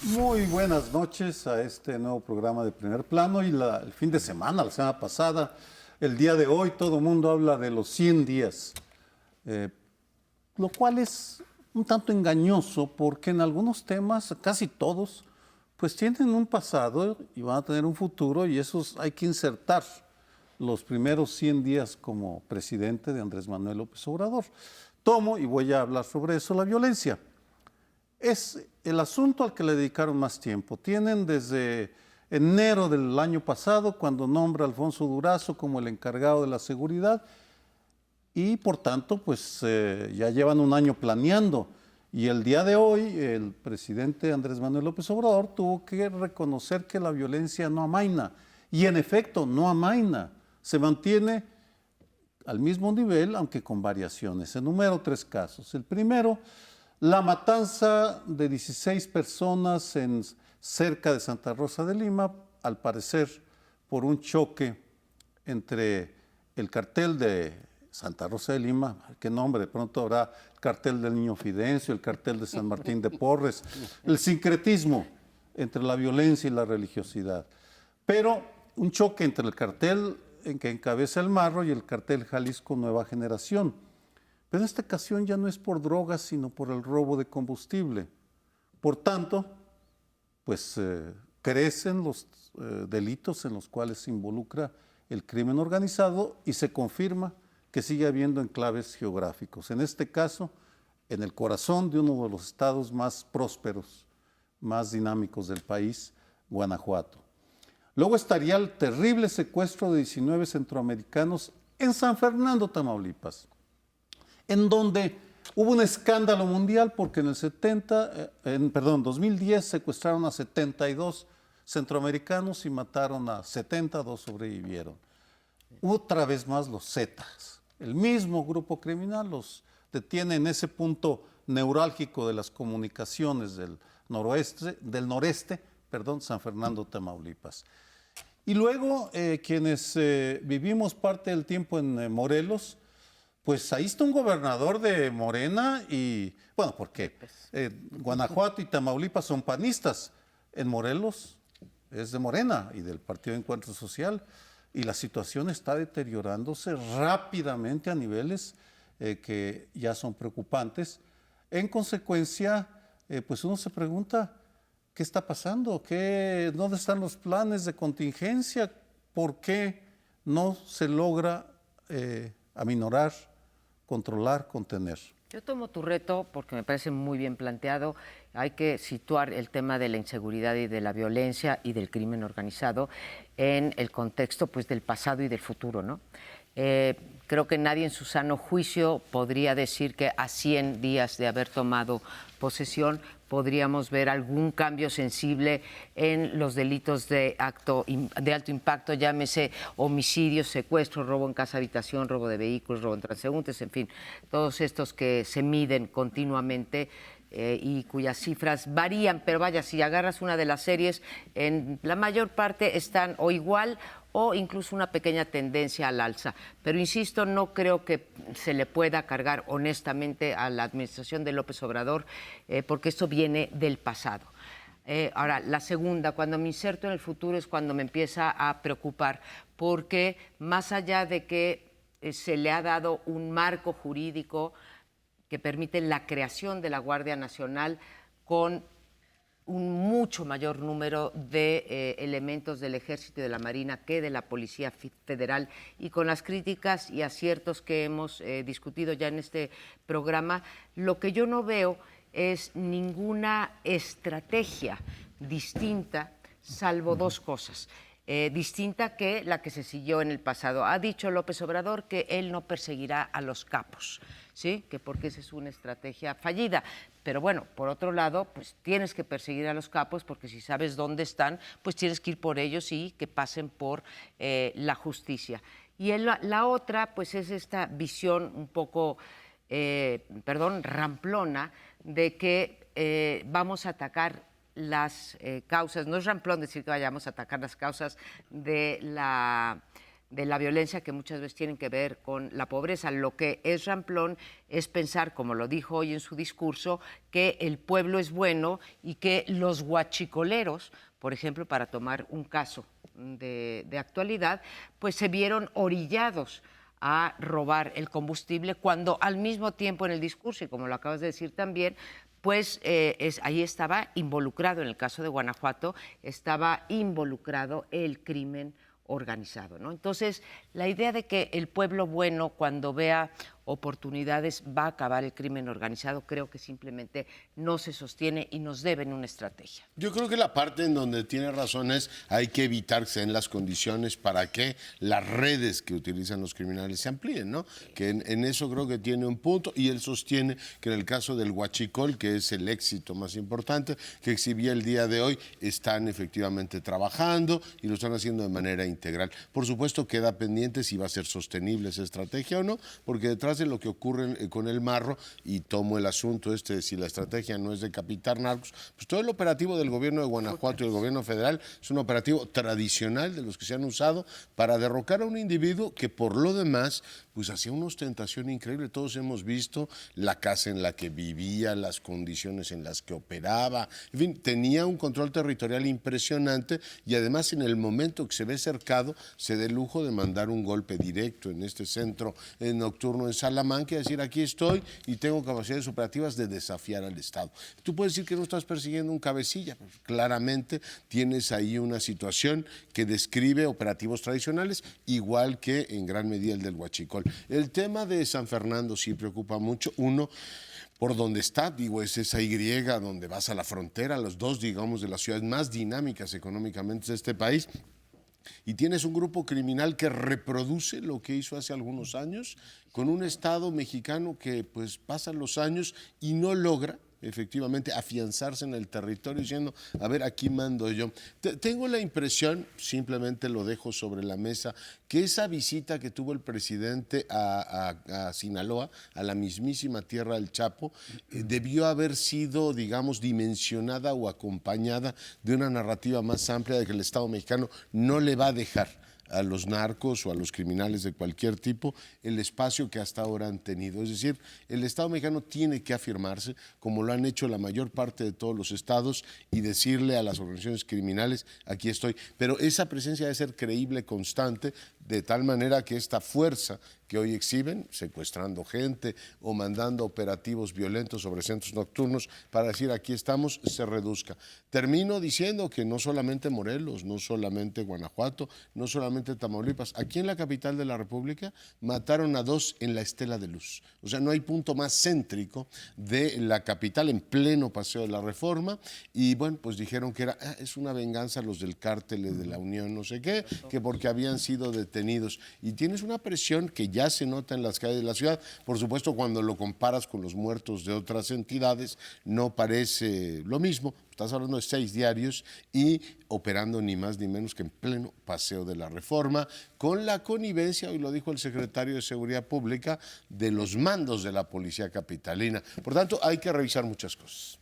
Muy buenas noches a este nuevo programa de Primer Plano y el fin de semana, la semana pasada, el día de hoy, todo el mundo habla de los 100 días, eh, lo cual es un tanto engañoso porque en algunos temas, casi todos, pues tienen un pasado y van a tener un futuro y esos hay que insertar los primeros 100 días como presidente de Andrés Manuel López Obrador. Tomo, y voy a hablar sobre eso, la violencia. Es el asunto al que le dedicaron más tiempo. Tienen desde enero del año pasado, cuando nombra a Alfonso Durazo como el encargado de la seguridad, y por tanto, pues ya llevan un año planeando. Y el día de hoy, el presidente Andrés Manuel López Obrador tuvo que reconocer que la violencia no amaina. Y en efecto, no amaina. Se mantiene al mismo nivel, aunque con variaciones. Enumero tres casos. El primero, la matanza de 16 personas cerca de Santa Rosa de Lima, al parecer por un choque entre el cartel de Santa Rosa de Lima, qué nombre, de pronto habrá el cartel del Niño Fidencio, el cartel de San Martín de Porres, el sincretismo entre la violencia y la religiosidad. Pero un choque entre el cartel en que encabeza el Marro y el cartel Jalisco Nueva Generación. Pero en esta ocasión ya no es por drogas, sino por el robo de combustible. Por tanto, pues crecen los delitos en los cuales se involucra el crimen organizado y se confirma que sigue habiendo enclaves geográficos. En este caso, en el corazón de uno de los estados más prósperos, más dinámicos del país, Guanajuato. Luego estaría el terrible secuestro de 19 centroamericanos en San Fernando, Tamaulipas, en donde hubo un escándalo mundial porque en el 2010 secuestraron a 72 centroamericanos y mataron a 70, dos sobrevivieron. Otra vez más los Zetas, el mismo grupo criminal los detiene en ese punto neurálgico de las comunicaciones del noreste, San Fernando, Tamaulipas. Y luego quienes vivimos parte del tiempo en Morelos, pues ahí está un gobernador de Morena y, bueno, porque Guanajuato y Tamaulipas son panistas. En Morelos es de Morena y del Partido de Encuentro Social. Y la situación está deteriorándose rápidamente a niveles que ya son preocupantes. En consecuencia, pues uno se pregunta, ¿qué está pasando? ¿Dónde están los planes de contingencia? ¿Por qué no se logra aminorar, controlar, contener? Yo tomo tu reto porque me parece muy bien planteado. Hay que situar el tema de la inseguridad y de la violencia y del crimen organizado en el contexto, pues, del pasado y del futuro, ¿no? Creo que nadie en su sano juicio podría decir que a 100 días de haber tomado posesión podríamos ver algún cambio sensible en los delitos de alto impacto, llámese homicidio, secuestro, robo en casa habitación, robo de vehículos, robo en transeúntes, en fin, todos estos que se miden continuamente y cuyas cifras varían, pero vaya, si agarras una de las series, en la mayor parte están o igual o incluso una pequeña tendencia al alza. Pero insisto, no creo que se le pueda cargar honestamente a la administración de López Obrador, porque esto viene del pasado. Ahora, la segunda, cuando me inserto en el futuro es cuando me empieza a preocupar, porque más allá de que se le ha dado un marco jurídico que permite la creación de la Guardia Nacional con un mucho mayor número de elementos del Ejército y de la Marina que de la Policía Federal, y con las críticas y aciertos que hemos discutido ya en este programa, lo que yo no veo es ninguna estrategia distinta, salvo dos cosas. Distinta que la que se siguió en el pasado. Ha dicho López Obrador que él no perseguirá a los capos, ¿sí? Que porque esa es una estrategia fallida. Pero bueno, por otro lado, pues tienes que perseguir a los capos porque si sabes dónde están, pues tienes que ir por ellos y que pasen por la justicia. Y la otra, pues es esta visión un poco, ramplona, de que vamos a atacar las causas. No es ramplón decir que vayamos a atacar las causas de la de la violencia que muchas veces tienen que ver con la pobreza. Lo que es ramplón es pensar, como lo dijo hoy en su discurso, que el pueblo es bueno y que los huachicoleros, por ejemplo, para tomar un caso de actualidad, pues se vieron orillados a robar el combustible cuando al mismo tiempo en el discurso, y como lo acabas de decir también, pues ahí estaba involucrado, en el caso de Guanajuato, estaba involucrado el crimen organizado, ¿no? Entonces, la idea de que el pueblo bueno, cuando vea oportunidades, va a acabar el crimen organizado, creo que simplemente no se sostiene y nos deben una estrategia. Yo creo que la parte en donde tiene razón es hay que evitar que se den las condiciones para que las redes que utilizan los criminales se amplíen, ¿no? Que en eso creo que tiene un punto, y él sostiene que en el caso del huachicol, que es el éxito más importante que exhibía el día de hoy, están efectivamente trabajando y lo están haciendo de manera integral. Por supuesto queda pendiente si va a ser sostenible esa estrategia o no, porque detrás de lo que ocurre con el marro, y tomo el asunto de si la estrategia no es decapitar narcos, pues todo el operativo del gobierno de Guanajuato y el gobierno federal es un operativo tradicional de los que se han usado para derrocar a un individuo que por lo demás pues hacía una ostentación increíble. Todos hemos visto la casa en la que vivía, las condiciones en las que operaba, en fin, tenía un control territorial impresionante, y además en el momento que se ve cercado se da el lujo de mandar un golpe directo en este centro nocturno en Salamanca y decir aquí estoy y tengo capacidades operativas de desafiar al Estado. Tú puedes decir que no estás persiguiendo un cabecilla, pues claramente tienes ahí una situación que describe operativos tradicionales, igual que en gran medida el del huachicol. El tema de San Fernando sí preocupa mucho. Uno, por donde está, digo, es esa Y donde vas a la frontera, los dos, digamos, de las ciudades más dinámicas económicamente de este país, y tienes un grupo criminal que reproduce lo que hizo hace algunos años, con un Estado mexicano que pues pasan los años y no logra efectivamente afianzarse en el territorio diciendo, a ver, aquí mando yo. Tengo la impresión, simplemente lo dejo sobre la mesa, que esa visita que tuvo el presidente a Sinaloa, a la mismísima tierra del Chapo, debió haber sido, digamos, dimensionada o acompañada de una narrativa más amplia de que el Estado mexicano no le va a dejar a los narcos o a los criminales de cualquier tipo el espacio que hasta ahora han tenido. Es decir, el Estado mexicano tiene que afirmarse, como lo han hecho la mayor parte de todos los estados, y decirle a las organizaciones criminales, aquí estoy. Pero esa presencia debe ser creíble, constante, de tal manera que esta fuerza que hoy exhiben, secuestrando gente o mandando operativos violentos sobre centros nocturnos para decir aquí estamos, se reduzca. Termino diciendo que no solamente Morelos, no solamente Guanajuato, no solamente Tamaulipas, aquí en la capital de la República mataron a 2 en la Estela de Luz. O sea, no hay punto más céntrico de la capital, en pleno Paseo de la Reforma, y bueno, pues dijeron que es una venganza los del cártel de la Unión, no sé qué, que porque habían sido detenidos. Y tienes una presión que ya se nota en las calles de la ciudad. Por supuesto, cuando lo comparas con los muertos de otras entidades, no parece lo mismo. Estás hablando de 6 diarios y operando ni más ni menos que en pleno Paseo de la Reforma, con la connivencia, hoy lo dijo el secretario de Seguridad Pública, de los mandos de la policía capitalina. Por tanto, hay que revisar muchas cosas.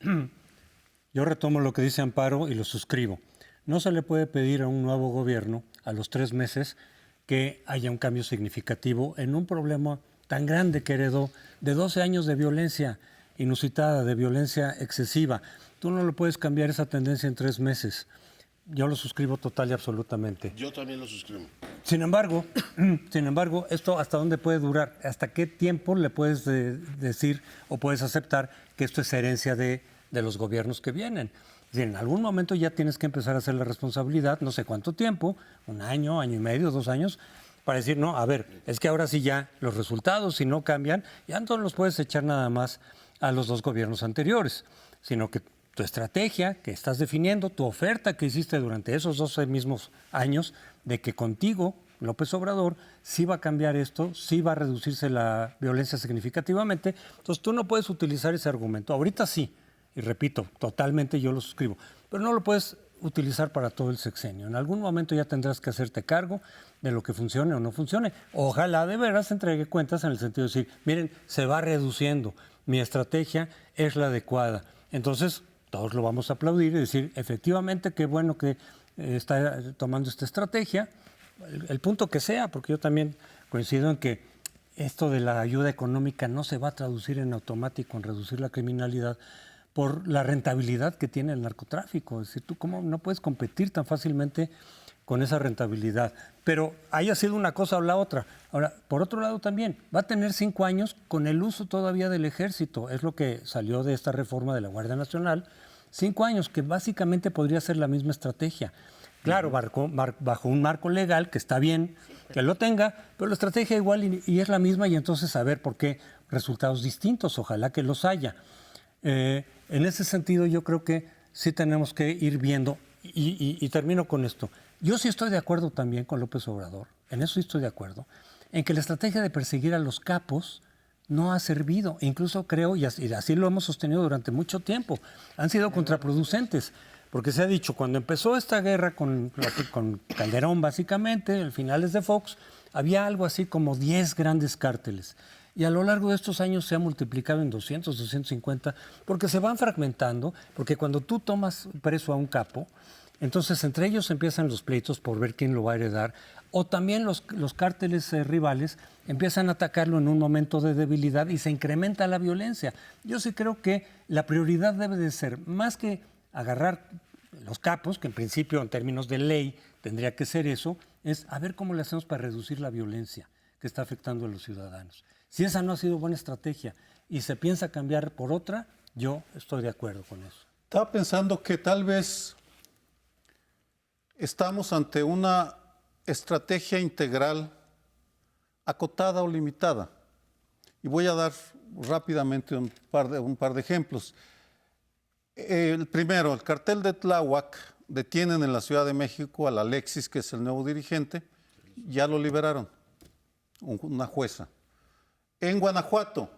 Yo retomo lo que dice Amparo y lo suscribo. No se le puede pedir a un nuevo gobierno, a los 3 meses, que haya un cambio significativo en un problema tan grande que heredó de 12 años de violencia inusitada, de violencia excesiva. Tú no lo puedes cambiar esa tendencia en 3 meses. Yo lo suscribo total y absolutamente. Yo también lo suscribo. Sin embargo, ¿esto hasta dónde puede durar? ¿Hasta qué tiempo le puedes decir o puedes aceptar que esto es herencia de los gobiernos que vienen? Es decir, en algún momento ya tienes que empezar a hacer la responsabilidad, no sé cuánto tiempo, 1 año, año y medio, 2 años, para decir, no, a ver, es que ahora sí ya los resultados, si no cambian, ya no los puedes echar nada más a los 2 gobiernos anteriores, sino que tu estrategia que estás definiendo, tu oferta que hiciste durante esos 12 mismos años, de que contigo, López Obrador, sí va a cambiar esto, sí va a reducirse la violencia significativamente, entonces tú no puedes utilizar ese argumento. Ahorita sí, y repito, totalmente yo lo suscribo, pero no lo puedes utilizar para todo el sexenio. En algún momento ya tendrás que hacerte cargo de lo que funcione o no funcione. Ojalá de veras entregue cuentas en el sentido de decir, miren, se va reduciendo, mi estrategia es la adecuada. Entonces, todos lo vamos a aplaudir y decir, efectivamente, qué bueno que está tomando esta estrategia, el punto que sea, porque yo también coincido en que esto de la ayuda económica no se va a traducir en automático en reducir la criminalidad por la rentabilidad que tiene el narcotráfico. Es decir, tú cómo no puedes competir tan fácilmente con esa rentabilidad. Pero haya sido una cosa o la otra. Ahora, por otro lado también, va a tener 5 años con el uso todavía del ejército. Es lo que salió de esta reforma de la Guardia Nacional. 5 años, que básicamente podría ser la misma estrategia. Claro, bajo un marco legal que está bien que lo tenga, pero la estrategia igual y es la misma, y entonces saber por qué resultados distintos, ojalá que los haya. En ese sentido yo creo que sí tenemos que ir viendo, y termino con esto. Yo sí estoy de acuerdo también con López Obrador, en eso sí estoy de acuerdo, en que la estrategia de perseguir a los capos no ha servido. Incluso creo, y así lo hemos sostenido durante mucho tiempo, han sido contraproducentes. Porque se ha dicho, cuando empezó esta guerra con Calderón, básicamente, en finales de Fox, había algo así como 10 grandes cárteles. Y a lo largo de estos años se ha multiplicado en 200, 250, porque se van fragmentando, porque cuando tú tomas preso a un capo, entonces entre ellos empiezan los pleitos por ver quién lo va a heredar, o también los cárteles rivales empiezan a atacarlo en un momento de debilidad y se incrementa la violencia. Yo sí creo que la prioridad debe de ser, más que agarrar los capos, que en principio en términos de ley tendría que ser eso, es a ver cómo le hacemos para reducir la violencia que está afectando a los ciudadanos. Si esa no ha sido buena estrategia y se piensa cambiar por otra, yo estoy de acuerdo con eso. Estaba pensando que tal vez estamos ante una estrategia integral acotada o limitada. Y voy a dar rápidamente un par de ejemplos. El primero, el cartel de Tláhuac, detienen en la Ciudad de México al Alexis, que es el nuevo dirigente, ya lo liberaron, una jueza. En Guanajuato,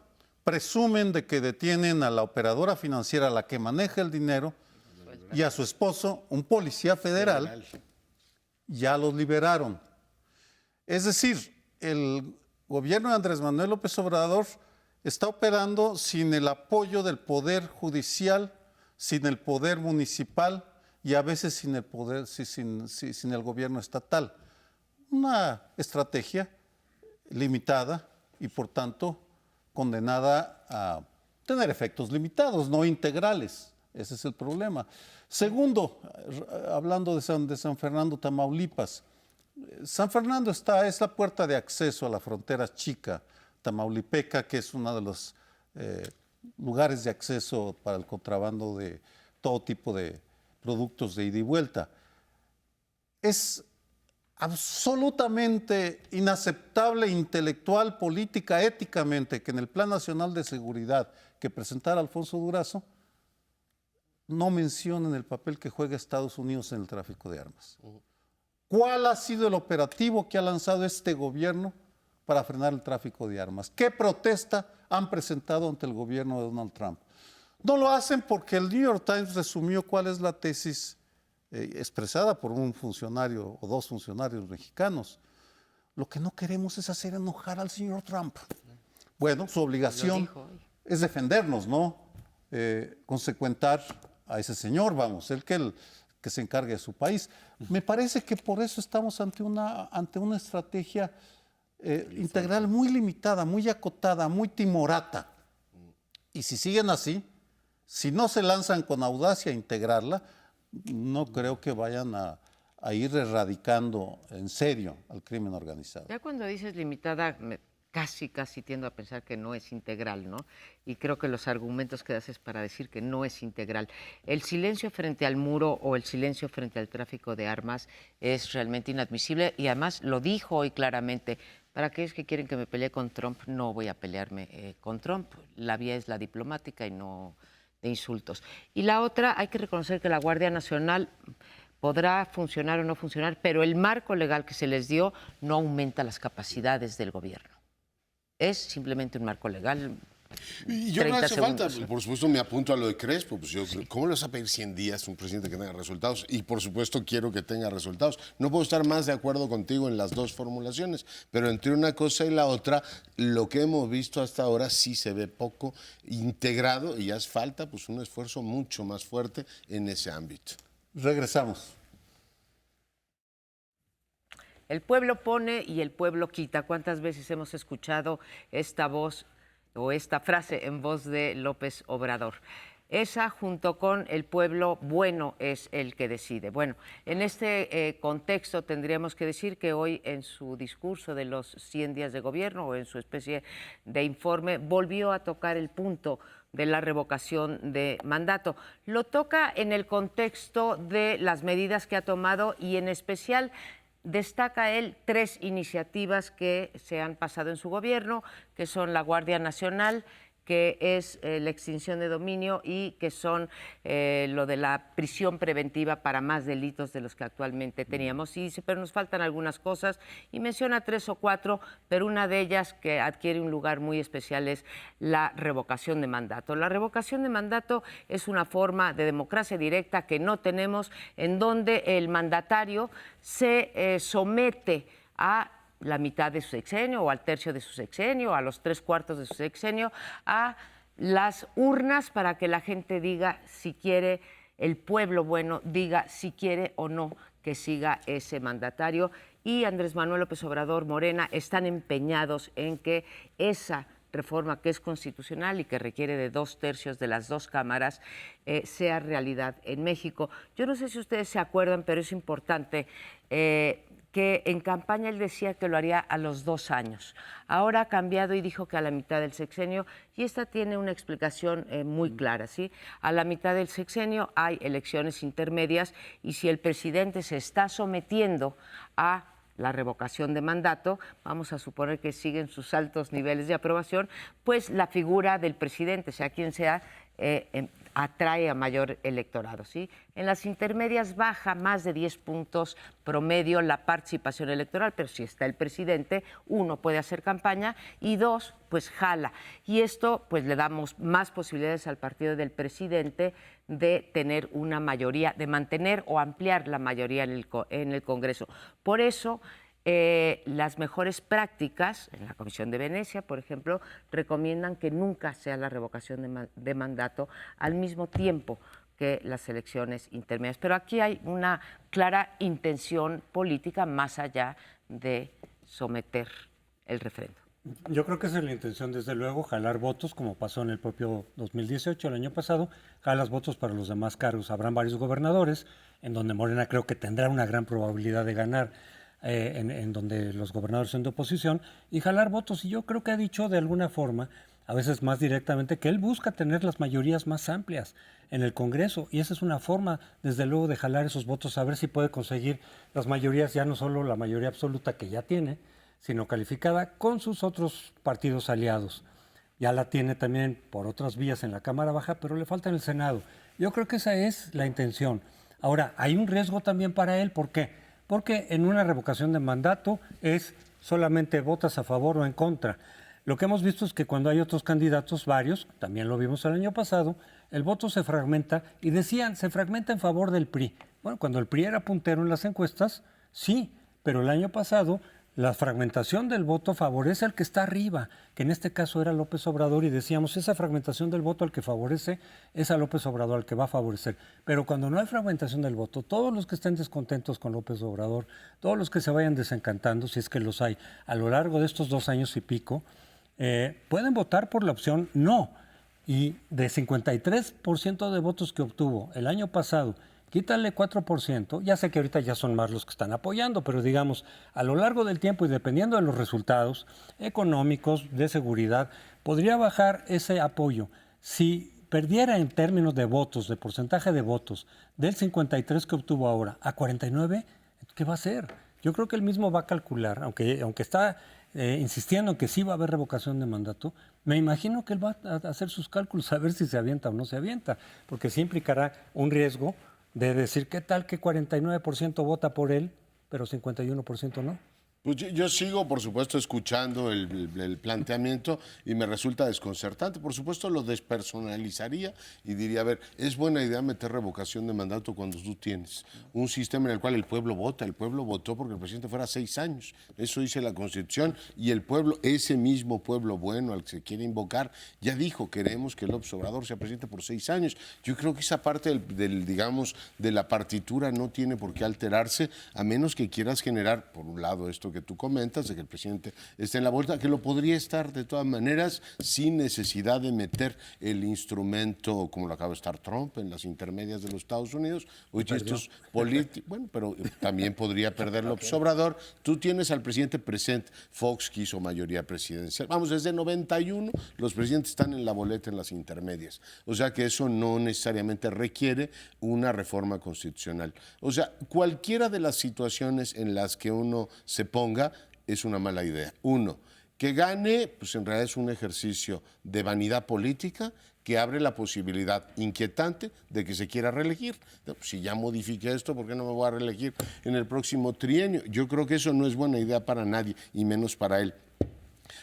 presumen de que detienen a la operadora financiera, la que maneja el dinero, y a su esposo, un policía federal, ya los liberaron. Es decir, el gobierno de Andrés Manuel López Obrador está operando sin el apoyo del Poder Judicial, sin el poder municipal y a veces sin el poder, sin el gobierno estatal. Una estrategia limitada y por tanto condenada a tener efectos limitados, no integrales. Ese es el problema. Segundo, hablando de San Fernando, Tamaulipas. San Fernando es la puerta de acceso a la frontera chica tamaulipeca, que es uno de los lugares de acceso para el contrabando de todo tipo de productos de ida y vuelta. Es absolutamente inaceptable intelectual, política, éticamente, que en el Plan Nacional de Seguridad que presentara Alfonso Durazo no mencionen el papel que juega Estados Unidos en el tráfico de armas. ¿Cuál ha sido el operativo que ha lanzado este gobierno para frenar el tráfico de armas? ¿Qué protesta han presentado ante el gobierno de Donald Trump? No lo hacen porque el New York Times resumió cuál es la tesis expresada por un funcionario o dos funcionarios mexicanos. Lo que no queremos es hacer enojar al señor Trump. Bueno, su obligación es defendernos, ¿no? Consecuentar a ese señor, vamos, el que se encargue de su país. Me parece que por eso estamos ante una estrategia integral muy limitada, muy acotada, muy timorata. Y si siguen así, si no se lanzan con audacia a integrarla, no creo que vayan a ir erradicando en serio al crimen organizado. Ya cuando dices limitada, casi tiendo a pensar que no es integral, ¿no? Y creo que los argumentos que das es para decir que no es integral. El silencio frente al muro o el silencio frente al tráfico de armas es realmente inadmisible y además lo dijo hoy claramente. Para aquellos que quieren que me pelee con Trump, no voy a pelearme con Trump. La vía es la diplomática y no de insultos. Y la otra, hay que reconocer que la Guardia Nacional podrá funcionar o no funcionar, pero el marco legal que se les dio no aumenta las capacidades del gobierno. Es simplemente un marco legal. Y yo no hace falta, segundos. por supuesto me apunto a lo de Crespo, pues ¿cómo le vas a pedir 100 días a un presidente que tenga resultados? Y por supuesto quiero que tenga resultados. No puedo estar más de acuerdo contigo en las dos formulaciones, pero entre una cosa y la otra, lo que hemos visto hasta ahora sí se ve poco integrado y hace falta pues un esfuerzo mucho más fuerte en ese ámbito. Regresamos. El pueblo pone y el pueblo quita. ¿Cuántas veces hemos escuchado esta voz o esta frase en voz de López Obrador? Esa, junto con el pueblo bueno, es el que decide. Bueno, en este contexto tendríamos que decir que hoy en su discurso de los 100 días de gobierno o en su especie de informe volvió a tocar el punto de la revocación de mandato. Lo toca en el contexto de las medidas que ha tomado y en especial destaca él 3 iniciativas que se han pasado en su gobierno, que son la Guardia Nacional, que es la extinción de dominio y que son lo de la prisión preventiva para más delitos de los que actualmente teníamos. Y dice, pero nos faltan algunas cosas y menciona 3 o 4, pero una de ellas que adquiere un lugar muy especial es la revocación de mandato. La revocación de mandato es una forma de democracia directa que no tenemos, en donde el mandatario se somete a la mitad de su sexenio o al tercio de su sexenio, a los 3/4 de su sexenio, a las urnas para que la gente diga si quiere, el pueblo bueno diga si quiere o no que siga ese mandatario. Y Andrés Manuel López Obrador, Morena, están empeñados en que esa reforma que es constitucional y que requiere de 2/3 de las 2 cámaras sea realidad en México. Yo no sé si ustedes se acuerdan, pero es importante que en campaña él decía que lo haría a los 2 años. Ahora ha cambiado y dijo que a la mitad del sexenio, y esta tiene una explicación muy clara, ¿sí? A la mitad del sexenio hay elecciones intermedias y si el presidente se está sometiendo a la revocación de mandato, vamos a suponer que siguen sus altos niveles de aprobación, pues la figura del presidente, sea quien sea, atrae a mayor electorado, ¿sí? En las intermedias baja más de 10 puntos promedio la participación electoral, pero si está el presidente, 1, puede hacer campaña y 2, pues jala. Y esto, pues le damos más posibilidades al partido del presidente de tener una mayoría, de mantener o ampliar la mayoría en el Congreso. Por eso, las mejores prácticas, en la Comisión de Venecia, por ejemplo, recomiendan que nunca sea la revocación de mandato al mismo tiempo que las elecciones intermedias. Pero aquí hay una clara intención política más allá de someter el referéndum. Yo creo que esa es la intención, desde luego, jalar votos, como pasó en el propio 2018, el año pasado, jalas votos para los demás cargos. Habrán varios gobernadores, en donde Morena creo que tendrá una gran probabilidad de ganar, en donde los gobernadores son de oposición, y jalar votos. Y yo creo que ha dicho de alguna forma, a veces más directamente, que él busca tener las mayorías más amplias en el Congreso, y esa es una forma, desde luego, de jalar esos votos, a ver si puede conseguir las mayorías, ya no solo la mayoría absoluta que ya tiene, sino calificada con sus otros partidos aliados. Ya la tiene también por otras vías en la Cámara Baja, pero le falta en el Senado. Yo creo que esa es la intención. Ahora, hay un riesgo también para él, ¿por qué? Porque en una revocación de mandato es solamente votas a favor o en contra. Lo que hemos visto es que cuando hay otros candidatos, varios, también lo vimos el año pasado, el voto se fragmenta y decían, se fragmenta en favor del PRI. Bueno, cuando el PRI era puntero en las encuestas, sí, pero el año pasado la fragmentación del voto favorece al que está arriba, que en este caso era López Obrador, y decíamos, esa fragmentación del voto al que favorece es a López Obrador, al que va a favorecer. Pero cuando no hay fragmentación del voto, todos los que estén descontentos con López Obrador, todos los que se vayan desencantando, si es que los hay, a lo largo de estos 2 años y pico, pueden votar por la opción no. Y de 53% de votos que obtuvo el año pasado, quítale 4%, ya sé que ahorita ya son más los que están apoyando, pero digamos, a lo largo del tiempo y dependiendo de los resultados económicos, de seguridad, podría bajar ese apoyo. Si perdiera en términos de votos, de porcentaje de votos, del 53 que obtuvo ahora a 49, ¿qué va a hacer? Yo creo que él mismo va a calcular, aunque está insistiendo en que sí va a haber revocación de mandato, me imagino que él va a hacer sus cálculos a ver si se avienta o no se avienta, porque sí implicará un riesgo de decir, ¿qué tal que 49% vota por él, pero 51% no? Pues yo sigo, por supuesto, escuchando el planteamiento y me resulta desconcertante. Por supuesto, lo despersonalizaría y diría, a ver, es buena idea meter revocación de mandato cuando tú tienes un sistema en el cual el pueblo vota. El pueblo votó porque el presidente fuera 6 años. Eso dice la Constitución. Y el pueblo, ese mismo pueblo bueno al que se quiere invocar, ya dijo, queremos que López Obrador sea presidente por 6 años. Yo creo que esa parte digamos, de la partitura no tiene por qué alterarse, a menos que quieras generar, por un lado, esto que tú comentas, de que el presidente esté en la vuelta, que lo podría estar de todas maneras sin necesidad de meter el instrumento, como lo acaba de estar Trump en las intermedias de los Estados Unidos. Oye, estos políticos, bueno, pero también podría perder López Obrador. Tú tienes al presidente presente. Fox quiso mayoría presidencial. Vamos, desde 91 los presidentes están en la boleta en las intermedias. O sea que eso no necesariamente requiere una reforma constitucional. O sea, cualquiera de las situaciones en las que uno se ponga es una mala idea. Uno, que gane, pues en realidad es un ejercicio de vanidad política que abre la posibilidad inquietante de que se quiera reelegir. Si ya modifique esto, ¿por qué no me voy a reelegir en el próximo trienio? Yo creo que eso no es buena idea para nadie, y menos para él.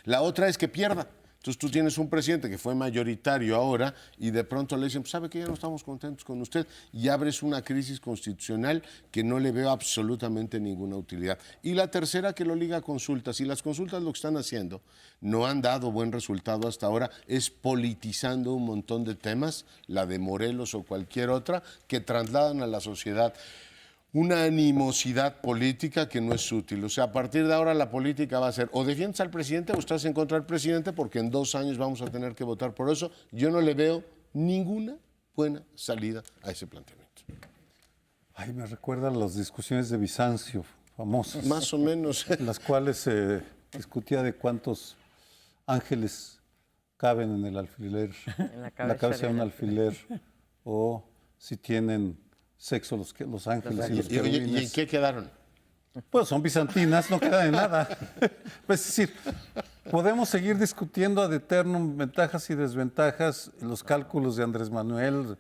La otra es que pierda. Entonces tú tienes un presidente que fue mayoritario ahora y de pronto le dicen, pues, ¿sabe qué? Ya no estamos contentos con usted, y abres una crisis constitucional que no le veo absolutamente ninguna utilidad. Y la tercera, que lo liga a consultas. Y las consultas lo que están haciendo no han dado buen resultado hasta ahora, es politizando un montón de temas, la de Morelos o cualquier otra, que trasladan a la sociedad una animosidad política que no es útil. O sea, a partir de ahora la política va a ser o defiendes al presidente o estás en contra del presidente, porque en 2 años vamos a tener que votar por eso. Yo no le veo ninguna buena salida a ese planteamiento. Ay, me recuerdan las discusiones de Bizancio, famosas. Más o menos. En las cuales se discutía de cuántos ángeles caben en el alfiler, En la en la cabeza de un del alfiler, o si tienen sexo los ángeles y los ¿Y en querubines. qué quedaron? Pues son bizantinas, no queda de nada. Pues, es decir, podemos seguir discutiendo ad eternum ventajas y desventajas, los cálculos de Andrés Manuel.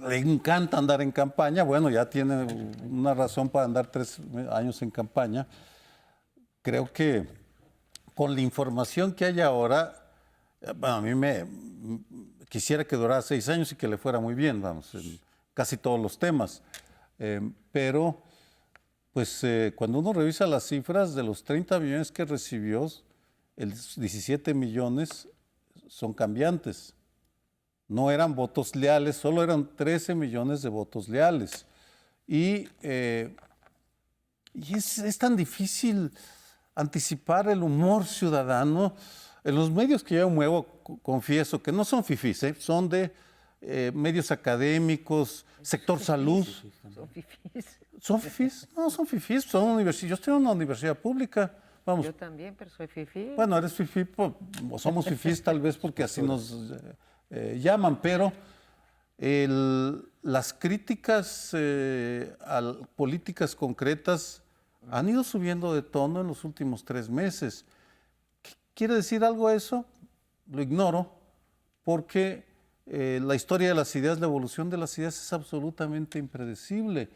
Le encanta andar en campaña, bueno, ya tiene una razón para andar 3 años en campaña. Creo que con la información que hay ahora, bueno, a mí quisiera que durara 6 años y que le fuera muy bien, vamos, en casi todos los temas. Pero, pues, cuando uno revisa las cifras de los 30 millones que recibió, el 17 millones son cambiantes. No eran votos leales, solo eran 13 millones de votos leales. Y es tan difícil anticipar el humor ciudadano. En los medios que yo muevo, confieso que no son fifís, son de medios académicos, sector salud. Son fifís. ¿Son fifís? No, son fifís, son universidades. Yo estoy en una universidad pública. Vamos. Yo también, pero soy fifí. Bueno, eres fifí, o somos fifís tal vez porque así nos llaman, pero las críticas a políticas concretas han ido subiendo de tono en los últimos 3 meses. ¿Quiere decir algo eso? Lo ignoro, porque la historia de las ideas, la evolución de las ideas es absolutamente impredecible.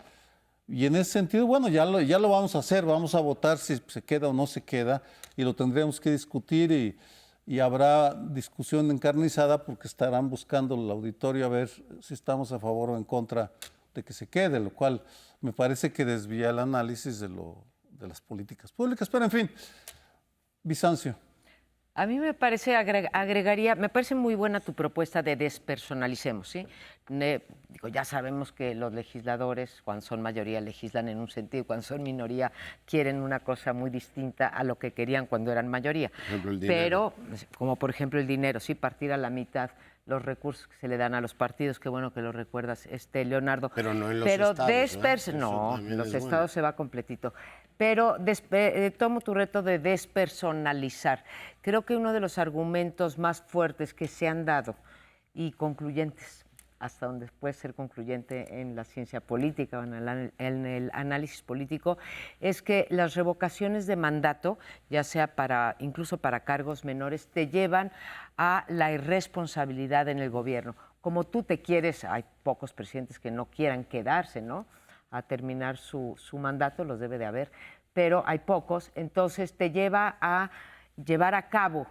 Y en ese sentido, bueno, ya lo vamos a hacer, vamos a votar si se queda o no se queda, y lo tendremos que discutir, y habrá discusión encarnizada porque estarán buscando el auditorio a ver si estamos a favor o en contra de que se quede, lo cual me parece que desvía el análisis de las políticas públicas. Pero en fin, Bizancio. A mí me parece, agregaría, me parece muy buena tu propuesta de despersonalicemos, ¿sí? Ya sabemos que los legisladores, cuando son mayoría, legislan en un sentido, cuando son minoría, quieren una cosa muy distinta a lo que querían cuando eran mayoría. Por ejemplo, el dinero. Pero, como por ejemplo el dinero, sí, partir a la mitad los recursos que se le dan a los partidos, qué bueno que lo recuerdas, Leonardo. Pero no en los estados, ¿verdad? No, Eso en los también es estados bueno. se va completito. Pero tomo tu reto de despersonalizar. Creo que uno de los argumentos más fuertes que se han dado y concluyentes, hasta donde puede ser concluyente en la ciencia política o en el análisis político, es que las revocaciones de mandato, ya sea incluso para cargos menores, te llevan a la irresponsabilidad en el gobierno. Como tú te quieres, hay pocos presidentes que no quieran quedarse, ¿no?, a terminar su mandato, los debe de haber, pero hay pocos, entonces te lleva a llevar a cabo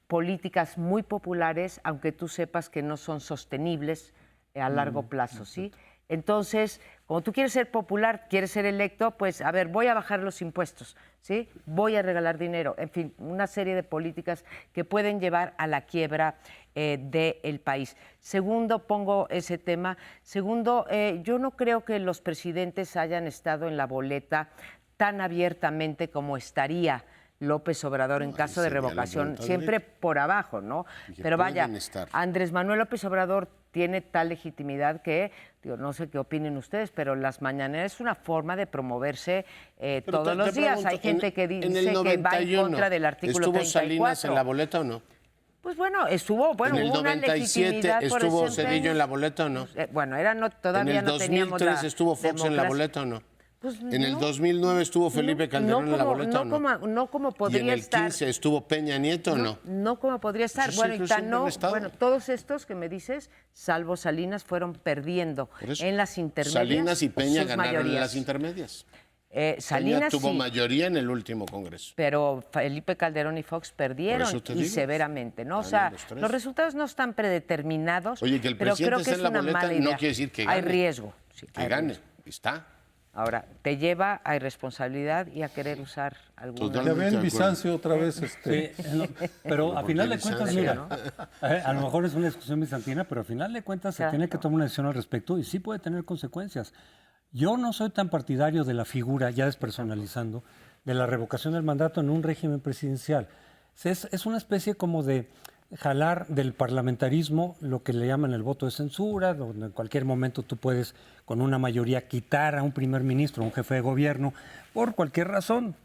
políticas muy populares, aunque tú sepas que no son sostenibles a largo plazo, ¿sí? Entonces, como tú quieres ser popular, quieres ser electo, pues, a ver, voy a bajar los impuestos, ¿sí? Voy a regalar dinero, en fin, una serie de políticas que pueden llevar a la quiebra del país. Segundo, pongo ese tema. Segundo, yo no creo que los presidentes hayan estado en la boleta tan abiertamente como estaría López Obrador en caso de revocación, siempre por abajo, ¿no? Pero vaya, Andrés Manuel López Obrador tiene tal legitimidad que, digo, no sé qué opinen ustedes, pero las mañaneras es una forma de promoverse todos los días. Hay gente que dice que va en contra del artículo 34. ¿Estuvo Salinas en la boleta o no? Pues bueno, estuvo, bueno, en el hubo una 97 legitimidad por estuvo ese Zedillo empeño. en la boleta o no. Bueno, todavía no teníamos la ¿En el 2003 estuvo Fox en la boleta o no? Pues ¿En el 2009 estuvo Felipe Calderón en la boleta o no? No como podría estar. ¿Y en el estar. 15 estuvo Peña Nieto o no? No como podría estar. Bueno, y tan no, bueno, todos estos que me dices, salvo Salinas, fueron perdiendo en las intermedias. Salinas y Peña ganaron mayorías. en las intermedias. Salinas Peña tuvo sí, mayoría en el último Congreso. pero Felipe Calderón y Fox perdieron y severamente, ¿no? O sea, los resultados no están predeterminados. Oye, que el pero presidente creo que esté es en la una boleta mala idea. no quiere decir que gane. Hay riesgo. Sí, que hay gane, riesgo. está. Ahora, te lleva a irresponsabilidad y a querer usar alguna. Ya ven, Bizancio otra vez. Sí, pero a final de cuentas, mira, a lo mejor es una discusión bizantina, pero a final de cuentas se tiene que tomar una decisión al respecto y sí puede tener consecuencias. Yo no soy tan partidario de la figura, ya despersonalizando, de la revocación del mandato en un régimen presidencial. Es una especie como de jalar del parlamentarismo lo que le llaman el voto de censura, donde en cualquier momento tú puedes con una mayoría quitar a un primer ministro, a un jefe de gobierno, por cualquier razón,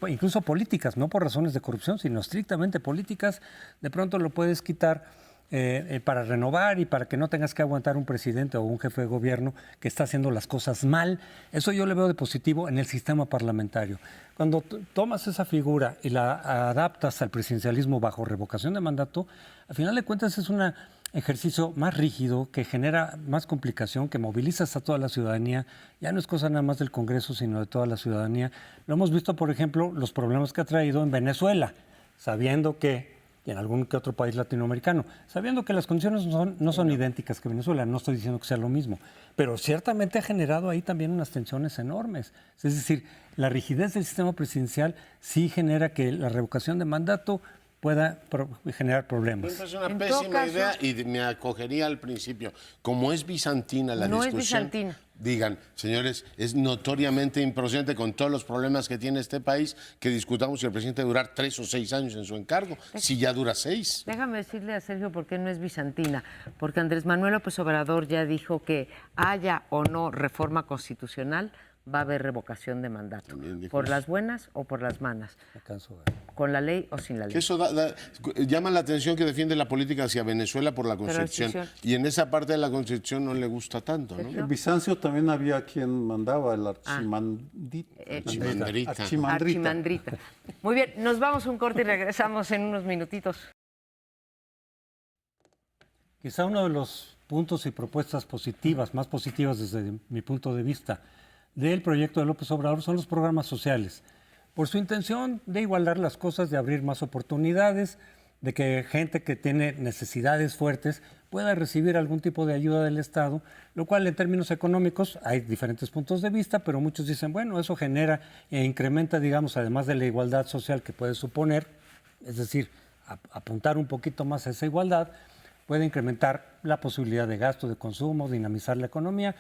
incluso políticas, no por razones de corrupción, sino estrictamente políticas, de pronto lo puedes quitar para renovar y para que no tengas que aguantar un presidente o un jefe de gobierno que está haciendo las cosas mal. Eso yo le veo de positivo en el sistema parlamentario. Cuando tomas esa figura y la adaptas al presidencialismo bajo revocación de mandato, al final de cuentas es un ejercicio más rígido que genera más complicación, que movilizas a toda la ciudadanía. Ya no es cosa nada más del Congreso, sino de toda la ciudadanía. Lo hemos visto, por ejemplo, los problemas que ha traído en Venezuela, sabiendo que y en algún que otro país latinoamericano, sabiendo que las condiciones no son idénticas que Venezuela, no estoy diciendo que sea lo mismo, pero ciertamente ha generado ahí también unas tensiones enormes. Es decir, la rigidez del sistema presidencial sí genera que la revocación de mandato pueda generar problemas. Es una pésima idea y me acogería al principio. Como es bizantina la discusión, es bizantina. Digan, señores, es notoriamente improcedente con todos los problemas que tiene este país que discutamos si el presidente debe durar 3 o 6 años en su encargo, si ya dura 6. Déjame decirle a Sergio por qué no es bizantina, porque Andrés Manuel López Obrador ya dijo que haya o no reforma constitucional, va a haber revocación de mandato, por las buenas o por las malas, con la ley o sin la ley. Eso llama la atención que defiende la política hacia Venezuela por la Constitución, y en esa parte de la Constitución no le gusta tanto, ¿no? En Bizancio también había quien mandaba, el Archimandrita. Muy bien, nos vamos a un corte y regresamos en unos minutitos. Quizá uno de los puntos y propuestas positivas, más positivas desde mi punto de vista, del proyecto de López Obrador son los programas sociales, por su intención de igualar las cosas, de abrir más oportunidades, de que gente que tiene necesidades fuertes pueda recibir algún tipo de ayuda del Estado, lo cual en términos económicos hay diferentes puntos de vista, pero muchos dicen, bueno, eso genera e incrementa, digamos, además de la igualdad social que puede suponer, es decir, apuntar un poquito más a esa igualdad, puede incrementar la posibilidad de gasto, de consumo, dinamizar la economía.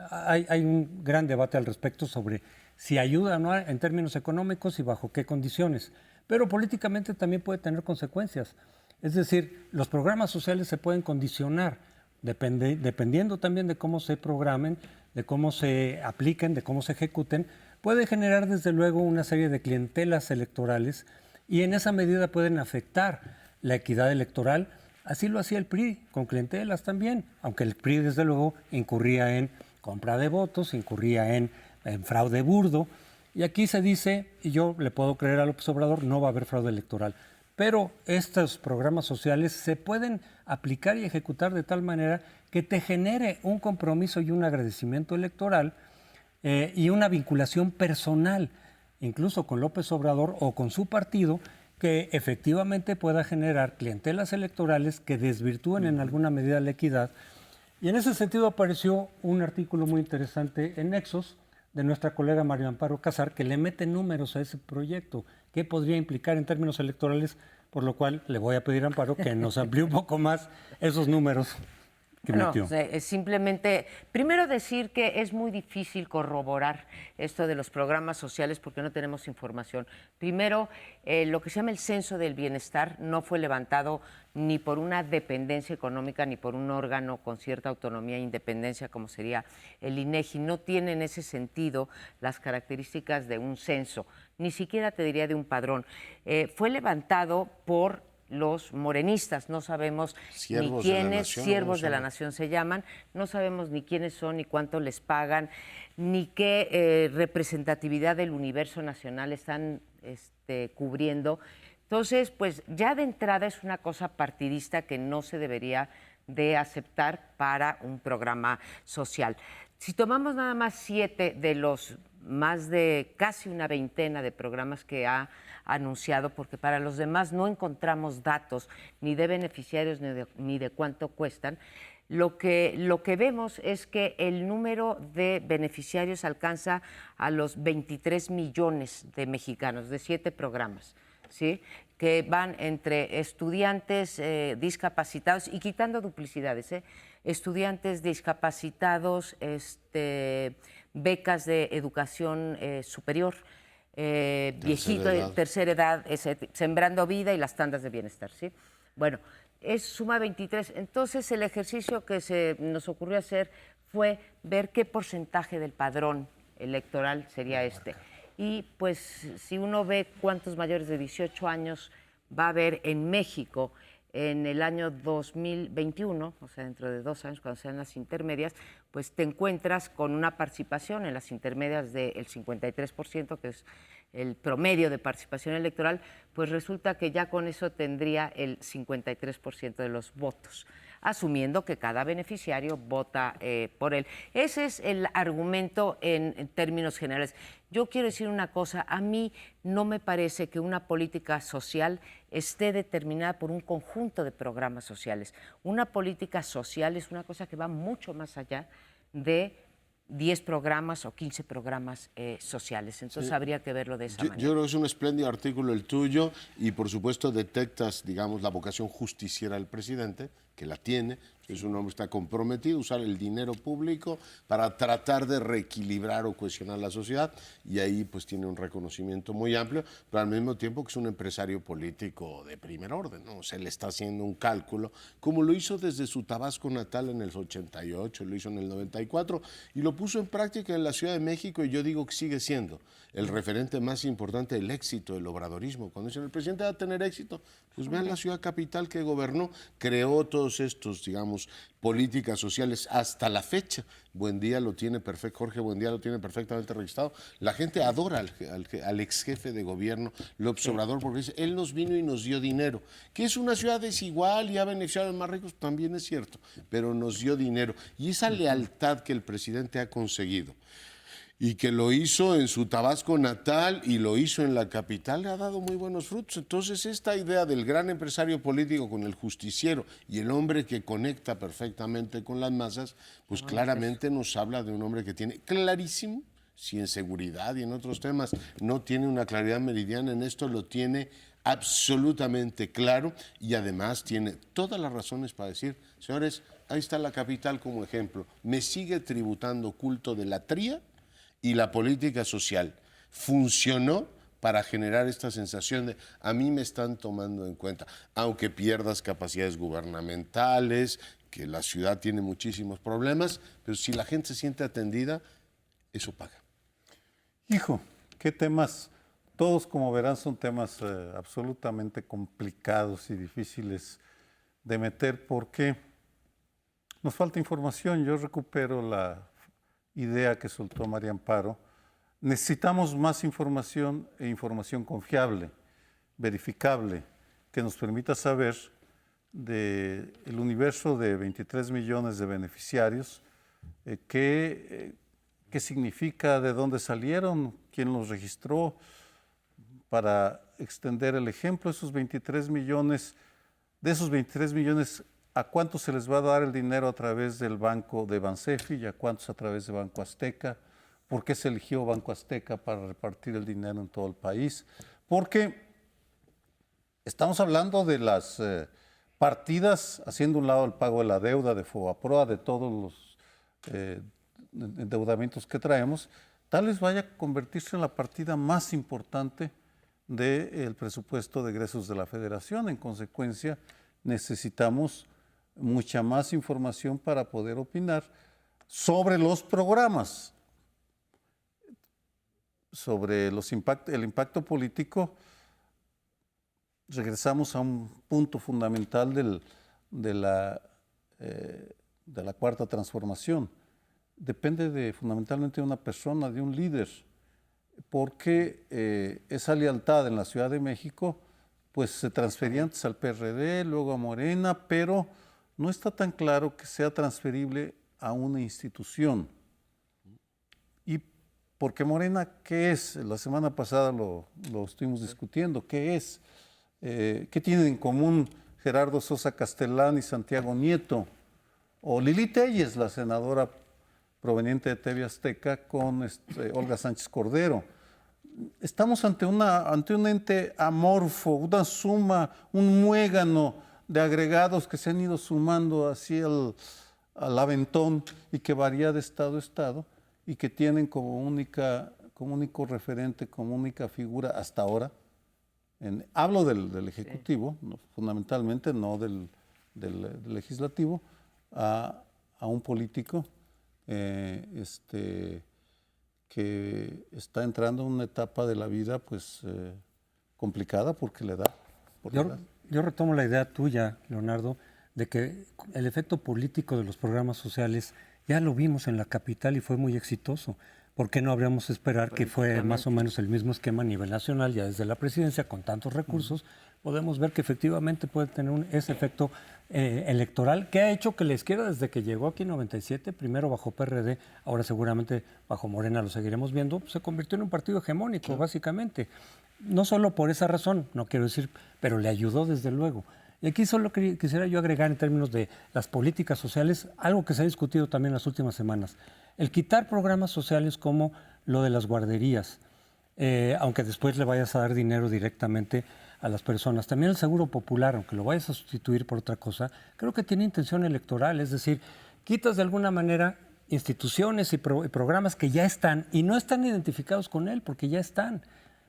Hay un gran debate al respecto sobre si ayuda o no en términos económicos y bajo qué condiciones. Pero políticamente también puede tener consecuencias. Es decir, los programas sociales se pueden condicionar dependiendo también de cómo se programen, de cómo se apliquen, de cómo se ejecuten. Puede generar desde luego una serie de clientelas electorales y en esa medida pueden afectar la equidad electoral. Así lo hacía el PRI, con clientelas también, aunque el PRI desde luego incurría en compra de votos, incurría en fraude burdo. Y aquí se dice, y yo le puedo creer a López Obrador, no va a haber fraude electoral. Pero estos programas sociales se pueden aplicar y ejecutar de tal manera que te genere un compromiso y un agradecimiento electoral y una vinculación personal. incluso con López Obrador o con su partido, que efectivamente pueda generar clientelas electorales que desvirtúen en alguna medida la equidad. Y en ese sentido apareció un artículo muy interesante en Nexos de nuestra colega María Amparo Casar, que le mete números a ese proyecto, qué podría implicar en términos electorales, por lo cual le voy a pedir a Amparo que nos amplíe un poco más esos números que metió. Es simplemente, primero decir que es muy difícil corroborar esto de los programas sociales porque no tenemos información. Primero, lo que se llama el censo del bienestar no fue levantado ni por una dependencia económica ni por un órgano con cierta autonomía e independencia como sería el INEGI. No tiene en ese sentido las características de un censo, ni siquiera te diría de un padrón. Fue levantado por los morenistas, no sabemos ni quiénes, siervos de la nación se llaman, no sabemos ni quiénes son, ni cuánto les pagan, ni qué representatividad del universo nacional están cubriendo. Entonces, pues ya de entrada es una cosa partidista que no se debería de aceptar para un programa social. Si tomamos nada más 7 de los más de casi una veintena de programas que ha anunciado, porque para los demás no encontramos datos ni de beneficiarios ni de cuánto cuestan, lo que vemos es que el número de beneficiarios alcanza a los 23 millones de mexicanos, de 7 programas, ¿sí?, que van entre estudiantes discapacitados y quitando duplicidades, estudiantes discapacitados, becas de educación superior, viejito de tercera edad, Sembrando Vida y las tandas de bienestar, ¿sí? Bueno, suma 23. Entonces, el ejercicio que se nos ocurrió hacer fue ver qué porcentaje del padrón electoral sería este. Y pues, si uno ve cuántos mayores de 18 años va a haber en México en el año 2021, o sea, dentro de 2 años, cuando sean las intermedias, pues te encuentras con una participación en las intermedias del 53%, que es el promedio de participación electoral, pues resulta que ya con eso tendría el 53% de los votos, asumiendo que cada beneficiario vota por él. Ese es el argumento en términos generales. Yo quiero decir una cosa, a mí no me parece que una política social esté determinada por un conjunto de programas sociales. Una política social es una cosa que va mucho más allá de 10 programas o 15 programas sociales. Entonces habría que verlo de esa manera. Yo creo que es un espléndido artículo el tuyo y por supuesto detectas, digamos, la vocación justiciera del presidente, que la tiene. Es un hombre que está comprometido a usar el dinero público para tratar de reequilibrar o cohesionar la sociedad y ahí pues tiene un reconocimiento muy amplio, pero al mismo tiempo que es un empresario político de primer orden, ¿no? Se le está haciendo un cálculo, como lo hizo desde su Tabasco natal en el 88, lo hizo en el 94 y lo puso en práctica en la Ciudad de México y yo digo que sigue siendo el referente más importante del éxito del obradorismo. Cuando dicen el presidente va a tener éxito, pues vean la ciudad capital que gobernó, creó todos estos, digamos, políticas sociales hasta la fecha. Buendía lo tiene perfecto, Jorge Buendía lo tiene perfectamente registrado. La gente adora al ex jefe de gobierno, López Obrador, porque dice, él nos vino y nos dio dinero. Que es una ciudad desigual y ha beneficiado a los más ricos, también es cierto, pero nos dio dinero. Y esa lealtad que el presidente ha conseguido, y que lo hizo en su Tabasco natal y lo hizo en la capital, le ha dado muy buenos frutos. Entonces, esta idea del gran empresario político con el justiciero y el hombre que conecta perfectamente con las masas, pues claramente nos habla de un hombre que tiene clarísimo, si en seguridad y en otros temas no tiene una claridad meridiana, en esto lo tiene absolutamente claro y además tiene todas las razones para decir, señores, ahí está la capital como ejemplo, me sigue tributando culto de la tría y la política social funcionó para generar esta sensación de a mí me están tomando en cuenta, aunque pierdas capacidades gubernamentales, que la ciudad tiene muchísimos problemas, pero si la gente se siente atendida, eso paga. Hijo, qué temas, todos como verán son temas absolutamente complicados y difíciles de meter porque nos falta información. Yo recupero la idea que soltó María Amparo. Necesitamos más información e información confiable, verificable, que nos permita saber del universo de 23 millones de beneficiarios, qué significa, de dónde salieron, quién los registró, para extender el ejemplo, esos 23 millones, de esos 23 millones, ¿a cuántos se les va a dar el dinero a través del banco de Bansefi y a cuántos a través de Banco Azteca? ¿Por qué se eligió Banco Azteca para repartir el dinero en todo el país? Porque estamos hablando de las partidas, haciendo un lado el pago de la deuda de Fobaproa, de todos los endeudamientos que traemos, tal vez vaya a convertirse en la partida más importante del presupuesto de egresos de la Federación. En consecuencia, necesitamos mucha más información para poder opinar sobre los programas, sobre el impacto político. Regresamos a un punto fundamental de la cuarta transformación. Depende fundamentalmente de una persona, de un líder, porque esa lealtad en la Ciudad de México pues se transfería antes al PRD, luego a Morena, pero no está tan claro que sea transferible a una institución. Y porque Morena, ¿qué es? La semana pasada lo estuvimos discutiendo. ¿Qué es? ¿Qué tienen en común Gerardo Sosa Castellán y Santiago Nieto? O Lili Telles, la senadora proveniente de TV Azteca, con Olga Sánchez Cordero. Estamos ante un ente amorfo, una suma, un muégano de agregados que se han ido sumando así al aventón y que varía de estado a estado y que tienen como único referente, como única figura hasta ahora. Hablo del Ejecutivo, sí, fundamentalmente, no del Legislativo, a un político que está entrando en una etapa de la vida pues complicada porque le da. Yo retomo la idea tuya, Leonardo, de que el efecto político de los programas sociales ya lo vimos en la capital y fue muy exitoso. ¿Por qué no habríamos de esperar que fue más o menos el mismo esquema a nivel nacional, ya desde la presidencia, con tantos recursos? Podemos ver que efectivamente puede tener ese efecto electoral que ha hecho que la izquierda, desde que llegó aquí en 97, primero bajo PRD, ahora seguramente bajo Morena lo seguiremos viendo, se convirtió en un partido hegemónico, básicamente. No solo por esa razón, no quiero decir, pero le ayudó desde luego. Y aquí solo quisiera yo agregar en términos de las políticas sociales, algo que se ha discutido también en las últimas semanas. El quitar programas sociales como lo de las guarderías, aunque después le vayas a dar dinero directamente a las personas. También el Seguro Popular, aunque lo vayas a sustituir por otra cosa, creo que tiene intención electoral, es decir, quitas de alguna manera instituciones y programas que ya están y no están identificados con él porque ya están.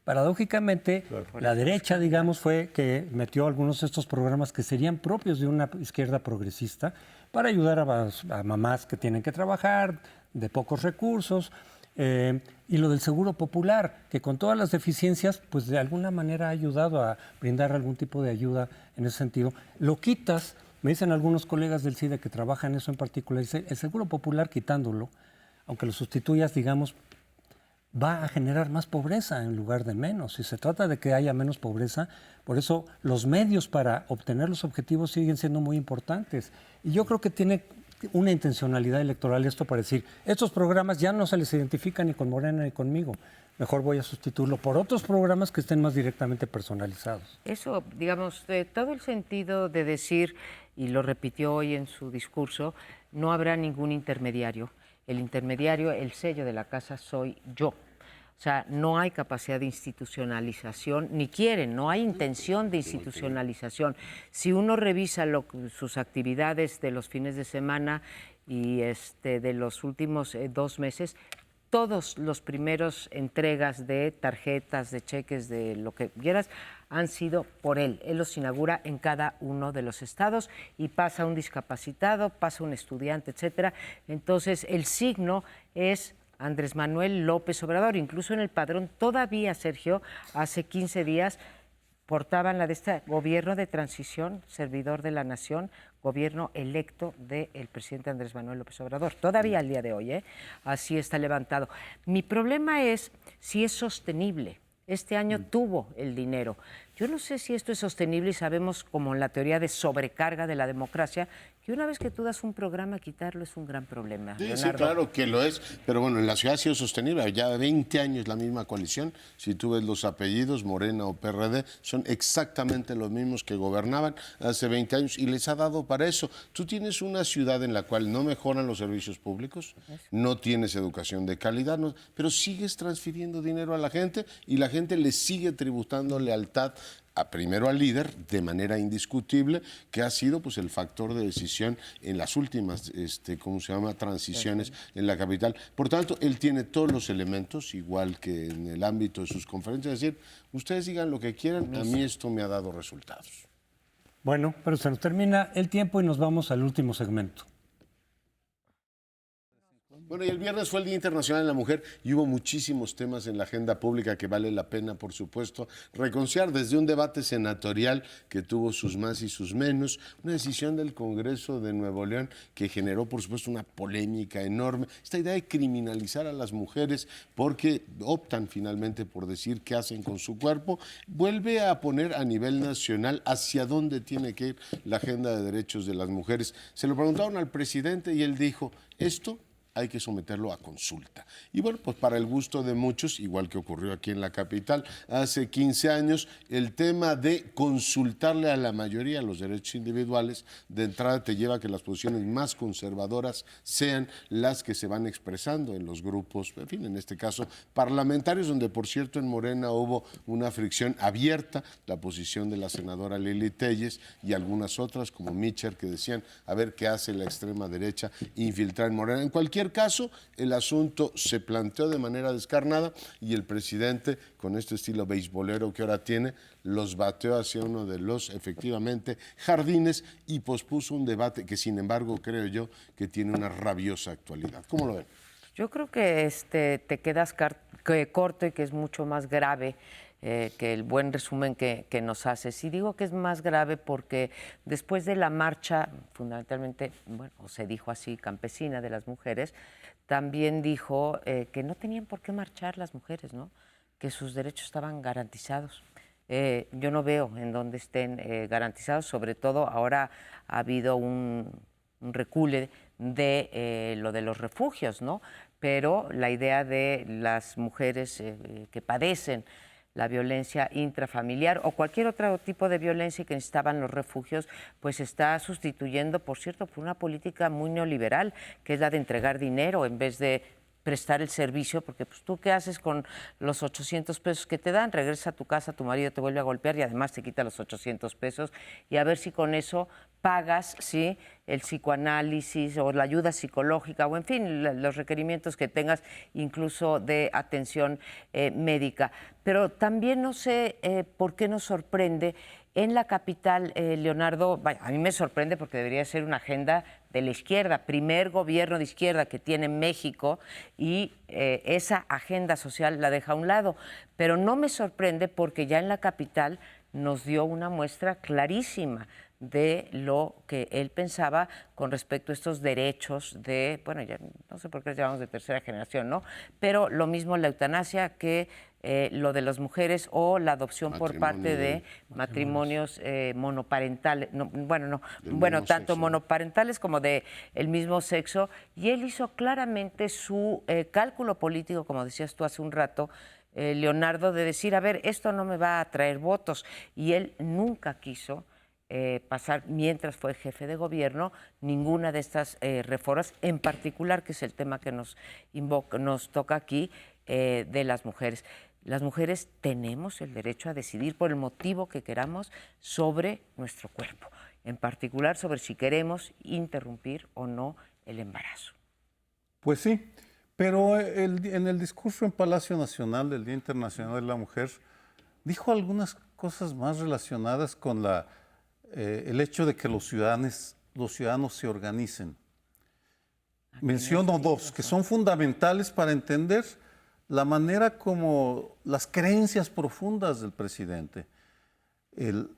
Paradójicamente, claro, la derecha, digamos, fue que metió algunos de estos programas que serían propios de una izquierda progresista para ayudar a mamás que tienen que trabajar, de pocos recursos, y lo del Seguro Popular, que con todas las deficiencias, pues de alguna manera ha ayudado a brindar algún tipo de ayuda en ese sentido. Lo quitas, me dicen algunos colegas del CIDE que trabajan en eso en particular, dice, el Seguro Popular quitándolo, aunque lo sustituyas, digamos, va a generar más pobreza en lugar de menos. Si se trata de que haya menos pobreza, por eso los medios para obtener los objetivos siguen siendo muy importantes. Y yo creo que tiene una intencionalidad electoral esto para decir, estos programas ya no se les identifican ni con Morena ni conmigo. Mejor voy a sustituirlo por otros programas que estén más directamente personalizados. Eso, digamos, todo el sentido de decir, y lo repitió hoy en su discurso, no habrá ningún intermediario. El intermediario, el sello de la casa soy yo. O sea, no hay capacidad de institucionalización, ni quieren, no hay intención de institucionalización. Si uno revisa sus actividades de los fines de semana y de los últimos 2 meses, todos los primeros entregas de tarjetas, de cheques, de lo que quieras, han sido por él. Él los inaugura en cada uno de los estados y pasa un discapacitado, pasa un estudiante, etcétera. Entonces, el signo es Andrés Manuel López Obrador. Incluso en el padrón, todavía, Sergio, hace 15 días portaban la de este gobierno de transición, servidor de la nación, gobierno electo del presidente Andrés Manuel López Obrador. Todavía al día de hoy, así está levantado. Mi problema es si es sostenible. Este año tuvo el dinero, Yo no sé si esto es sostenible y sabemos, como en la teoría de sobrecarga de la democracia, que una vez que tú das un programa, quitarlo es un gran problema. Sí, sí, Leonardo. claro que lo es, pero bueno, en la ciudad ha sido sostenible, ya 20 años la misma coalición, si tú ves los apellidos, Morena o PRD, son exactamente los mismos que gobernaban hace 20 años y les ha dado para eso. Tú tienes una ciudad en la cual no mejoran los servicios públicos, no tienes educación de calidad, pero sigues transfiriendo dinero a la gente y la gente le sigue tributando lealtad primero al líder, de manera indiscutible, que ha sido pues el factor de decisión en las últimas, transiciones en la capital. Por tanto, él tiene todos los elementos, igual que en el ámbito de sus conferencias, es decir, ustedes digan lo que quieran, a mí esto me ha dado resultados. Bueno, pero se nos termina el tiempo y nos vamos al último segmento. Bueno, y el viernes fue el Día Internacional de la Mujer y hubo muchísimos temas en la agenda pública que vale la pena, por supuesto, reconciliar, desde un debate senatorial que tuvo sus más y sus menos, una decisión del Congreso de Nuevo León que generó, por supuesto, una polémica enorme, esta idea de criminalizar a las mujeres porque optan finalmente por decir qué hacen con su cuerpo, vuelve a poner a nivel nacional hacia dónde tiene que ir la agenda de derechos de las mujeres. Se lo preguntaron al presidente y él dijo, esto hay que someterlo a consulta. Y bueno, pues para el gusto de muchos, igual que ocurrió aquí en la capital, hace 15 años, el tema de consultarle a la mayoría los derechos individuales, de entrada te lleva a que las posiciones más conservadoras sean las que se van expresando en los grupos, en fin, en este caso parlamentarios, donde por cierto en Morena hubo una fricción abierta, la posición de la senadora Lili Telles y algunas otras como Mitchell que decían, a ver qué hace la extrema derecha infiltrar en Morena. En cualquier caso, el asunto se planteó de manera descarnada y el presidente, con este estilo beisbolero que ahora tiene, los bateó hacia uno de los, efectivamente, jardines y pospuso un debate que, sin embargo, creo yo que tiene una rabiosa actualidad. ¿Cómo lo ven? Yo creo que te quedas corto y que es mucho más grave que el buen resumen que nos haces. Y digo que es más grave porque después de la marcha, fundamentalmente, bueno, se dijo así, campesina de las mujeres, también dijo que no tenían por qué marchar las mujeres, ¿no? Que sus derechos estaban garantizados. Yo no veo en dónde estén garantizados, sobre todo ahora ha habido un recule de lo de los refugios, ¿no? Pero la idea de las mujeres que padecen la violencia intrafamiliar o cualquier otro tipo de violencia que necesitaban los refugios, pues está sustituyendo, por cierto, por una política muy neoliberal, que es la de entregar dinero en vez de prestar el servicio, porque pues tú qué haces con los 800 pesos que te dan, regresas a tu casa, tu marido te vuelve a golpear y además te quita los 800 pesos y a ver si con eso pagas, ¿sí?, el psicoanálisis o la ayuda psicológica o en fin, los requerimientos que tengas incluso de atención médica. Pero también no sé por qué nos sorprende en la capital, Leonardo, a mí me sorprende porque debería ser una agenda de la izquierda, primer gobierno de izquierda que tiene México y esa agenda social la deja a un lado. Pero no me sorprende porque ya en la capital nos dio una muestra clarísima de lo que él pensaba con respecto a estos derechos de, bueno, ya no sé por qué les llamamos de tercera generación, ¿no? Pero lo mismo la eutanasia que lo de las mujeres o la adopción por parte de matrimonios monoparentales, tanto monoparentales como de el mismo sexo. Y él hizo claramente su cálculo político, como decías tú hace un rato, Leonardo, de decir, a ver, esto no me va a traer votos. Y él nunca quiso pasar, mientras fue jefe de gobierno, ninguna de estas reformas, en particular, que es el tema que nos toca aquí, de las mujeres. Las mujeres tenemos el derecho a decidir por el motivo que queramos sobre nuestro cuerpo, en particular sobre si queremos interrumpir o no el embarazo. Pues sí, pero en el discurso en Palacio Nacional del Día Internacional de la Mujer dijo algunas cosas más relacionadas con el hecho de que los ciudadanos se organicen. Menciono dos que son fundamentales para entender la manera como las creencias profundas del presidente. Él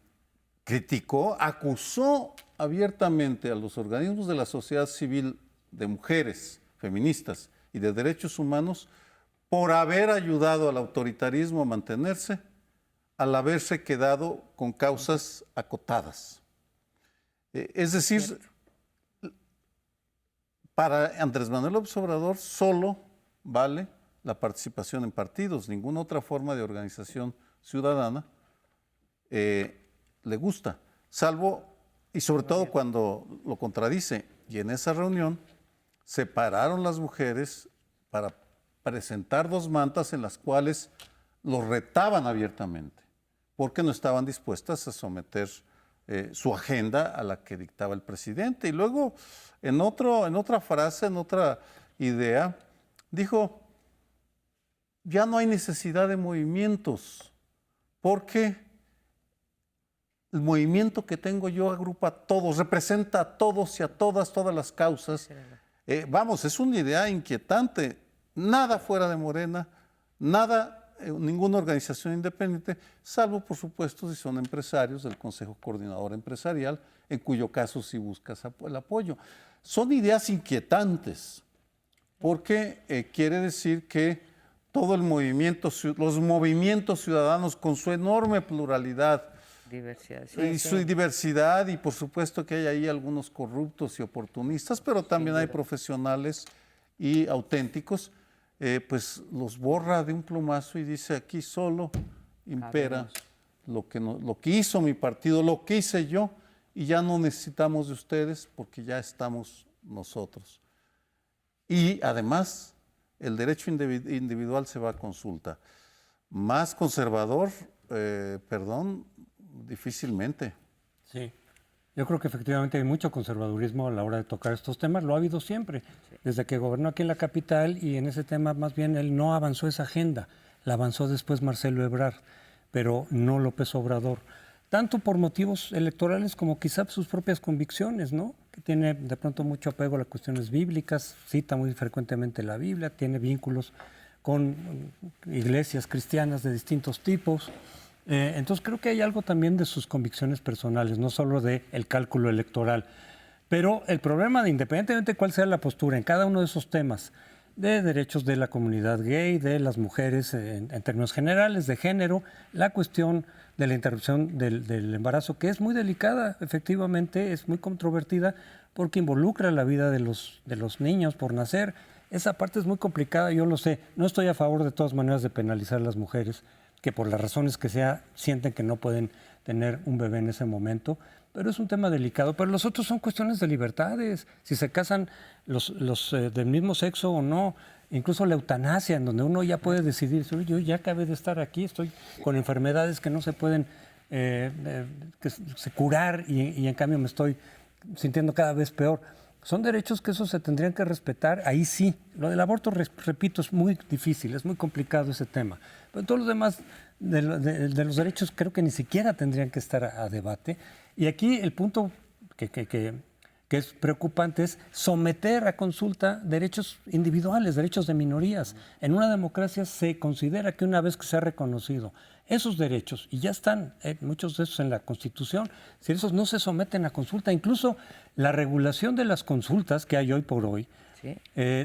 criticó, acusó abiertamente a los organismos de la sociedad civil, de mujeres, feministas y de derechos humanos por haber ayudado al autoritarismo a mantenerse al haberse quedado con causas acotadas. Es decir, para Andrés Manuel López Obrador solo vale la participación en partidos, ninguna otra forma de organización ciudadana le gusta, salvo, y sobre todo cuando lo contradice. Y en esa reunión se pararon las mujeres para presentar 2 mantas en las cuales los retaban abiertamente, porque no estaban dispuestas a someter su agenda a la que dictaba el presidente. Y luego, en otra frase, en otra idea, dijo, ya no hay necesidad de movimientos, porque el movimiento que tengo yo agrupa a todos, representa a todos y a todas las causas. Vamos, es una idea inquietante. Nada fuera de Morena, nada, ninguna organización independiente, salvo por supuesto si son empresarios del Consejo Coordinador Empresarial, en cuyo caso sí buscas el apoyo. Son ideas inquietantes, porque quiere decir que todo el movimiento, los movimientos ciudadanos con su enorme pluralidad, Diversidad. y su diversidad, y por supuesto que hay ahí algunos corruptos y oportunistas, pero también hay profesionales y auténticos, pues los borra de un plumazo y dice, aquí solo impera lo que hizo mi partido, lo que hice yo, y ya no necesitamos de ustedes porque ya estamos nosotros. Y además, el derecho individual se va a consulta. Más conservador, difícilmente. Sí. Yo creo que efectivamente hay mucho conservadurismo a la hora de tocar estos temas. Lo ha habido siempre, desde que gobernó aquí en la capital, y en ese tema más bien él no avanzó esa agenda. La avanzó después Marcelo Ebrard, pero no López Obrador. Tanto por motivos electorales como quizá sus propias convicciones, ¿no? Que tiene de pronto mucho apego a las cuestiones bíblicas, cita muy frecuentemente la Biblia, tiene vínculos con iglesias cristianas de distintos tipos. Entonces creo que hay algo también de sus convicciones personales, no solo del cálculo electoral. Pero el problema, de independientemente de cuál sea la postura en cada uno de esos temas, de derechos de la comunidad gay, de las mujeres en términos generales, de género, la cuestión de la interrupción del embarazo, que es muy delicada, efectivamente, es muy controvertida porque involucra la vida de los niños por nacer. Esa parte es muy complicada, yo lo sé. No estoy a favor de todas maneras de penalizar a las mujeres que por las razones que sea sienten que no pueden tener un bebé en ese momento, pero es un tema delicado. Pero los otros son cuestiones de libertades, si se casan los del mismo sexo o no, incluso la eutanasia, en donde uno ya puede decidir, yo ya acabé de estar aquí, estoy con enfermedades que no se pueden curar y en cambio me estoy sintiendo cada vez peor. Son derechos que esos se tendrían que respetar, ahí sí. Lo del aborto, repito, es muy difícil, es muy complicado ese tema. Pero todos los demás de los derechos creo que ni siquiera tendrían que estar a debate. Y aquí el punto que es preocupante es someter a consulta derechos individuales, derechos de minorías. En una democracia se considera que una vez que se ha reconocido esos derechos, y ya están muchos de esos en la Constitución, si esos no se someten a consulta, incluso la regulación de las consultas que hay hoy por hoy,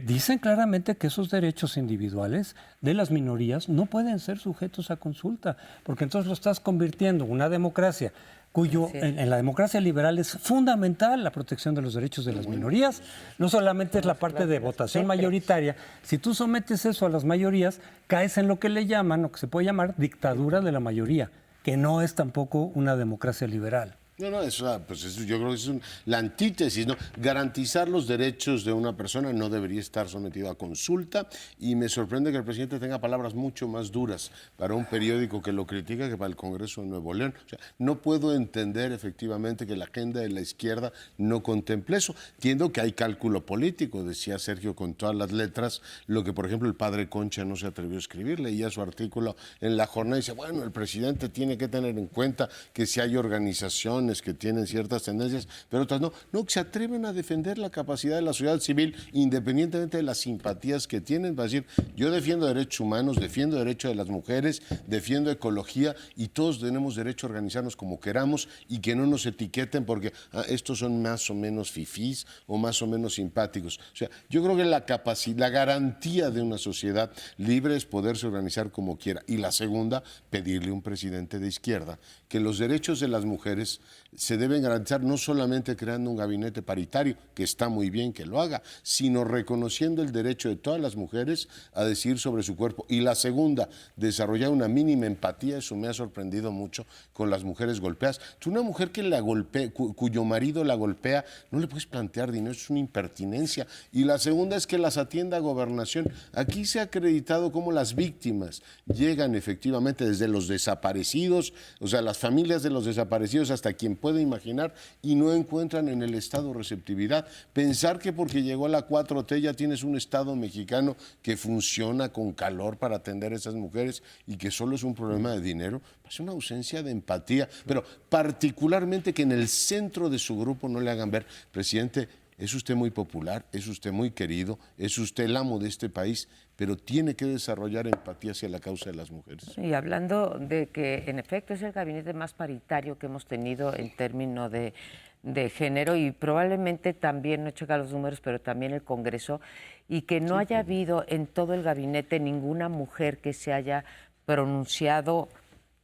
dicen claramente que esos derechos individuales de las minorías no pueden ser sujetos a consulta, porque entonces lo estás convirtiendo en una democracia en la democracia liberal es fundamental la protección de los derechos de las minorías. No solamente es la parte de votación mayoritaria. Si tú sometes eso a las mayorías, caes en lo que le llaman, o que se puede llamar dictadura de la mayoría, que no es tampoco una democracia liberal. No, eso, yo creo que es la antítesis, ¿no? Garantizar los derechos de una persona no debería estar sometido a consulta, y me sorprende que el presidente tenga palabras mucho más duras para un periódico que lo critica que para el Congreso de Nuevo León. O sea, no puedo entender efectivamente que la agenda de la izquierda no contemple eso. Entiendo que hay cálculo político, decía Sergio con todas las letras, lo que por ejemplo el padre Concha no se atrevió a escribir. Leía su artículo en La Jornada y dice, bueno, el presidente tiene que tener en cuenta que si hay organizaciones regiones que tienen ciertas tendencias, pero otras no. No, que se atreven a defender la capacidad de la sociedad civil independientemente de las simpatías que tienen. Va a decir, yo defiendo derechos humanos, defiendo derechos de las mujeres, defiendo ecología y todos tenemos derecho a organizarnos como queramos y que no nos etiqueten porque estos son más o menos fifís o más o menos simpáticos. O sea, yo creo que la capacidad, la garantía de una sociedad libre es poderse organizar como quiera. Y la segunda, pedirle a un presidente de izquierda que los derechos de las mujeres se deben garantizar no solamente creando un gabinete paritario, que está muy bien que lo haga, sino reconociendo el derecho de todas las mujeres a decidir sobre su cuerpo. Y la segunda, desarrollar una mínima empatía, eso me ha sorprendido mucho con las mujeres golpeadas. Tú, una mujer que la golpea, cuyo marido la golpea, no le puedes plantear dinero, es una impertinencia. Y la segunda es que las atienda a Gobernación. Aquí se ha acreditado cómo las víctimas llegan efectivamente desde los desaparecidos, o sea, las familias de los desaparecidos hasta quien puede imaginar, y no encuentran en el Estado receptividad. Pensar que porque llegó la 4T ya tienes un Estado mexicano que funciona con calor para atender a esas mujeres y que solo es un problema de dinero, es una ausencia de empatía, pero particularmente que en el centro de su grupo no le hagan ver, presidente, es usted muy popular, es usted muy querido, es usted el amo de este país, pero tiene que desarrollar empatía hacia la causa de las mujeres. Y hablando de que en efecto es el gabinete más paritario que hemos tenido en términos de género y probablemente también, no he checado los números, pero también el Congreso, y que no haya habido en todo el gabinete ninguna mujer que se haya pronunciado,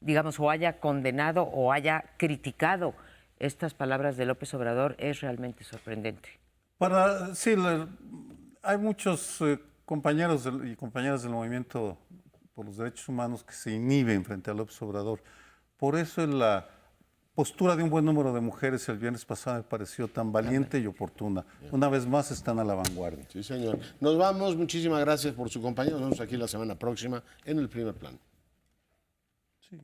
digamos, o haya condenado o haya criticado estas palabras de López Obrador, es realmente sorprendente. Sí, hay muchos compañeros y compañeras del movimiento por los derechos humanos que se inhiben frente a López Obrador. Por eso la postura de un buen número de mujeres el viernes pasado me pareció tan valiente y oportuna. Una vez más están a la vanguardia. Sí, señor. Nos vamos. Muchísimas gracias por su compañía. Nos vemos aquí la semana próxima en El Primer Plano. Sí.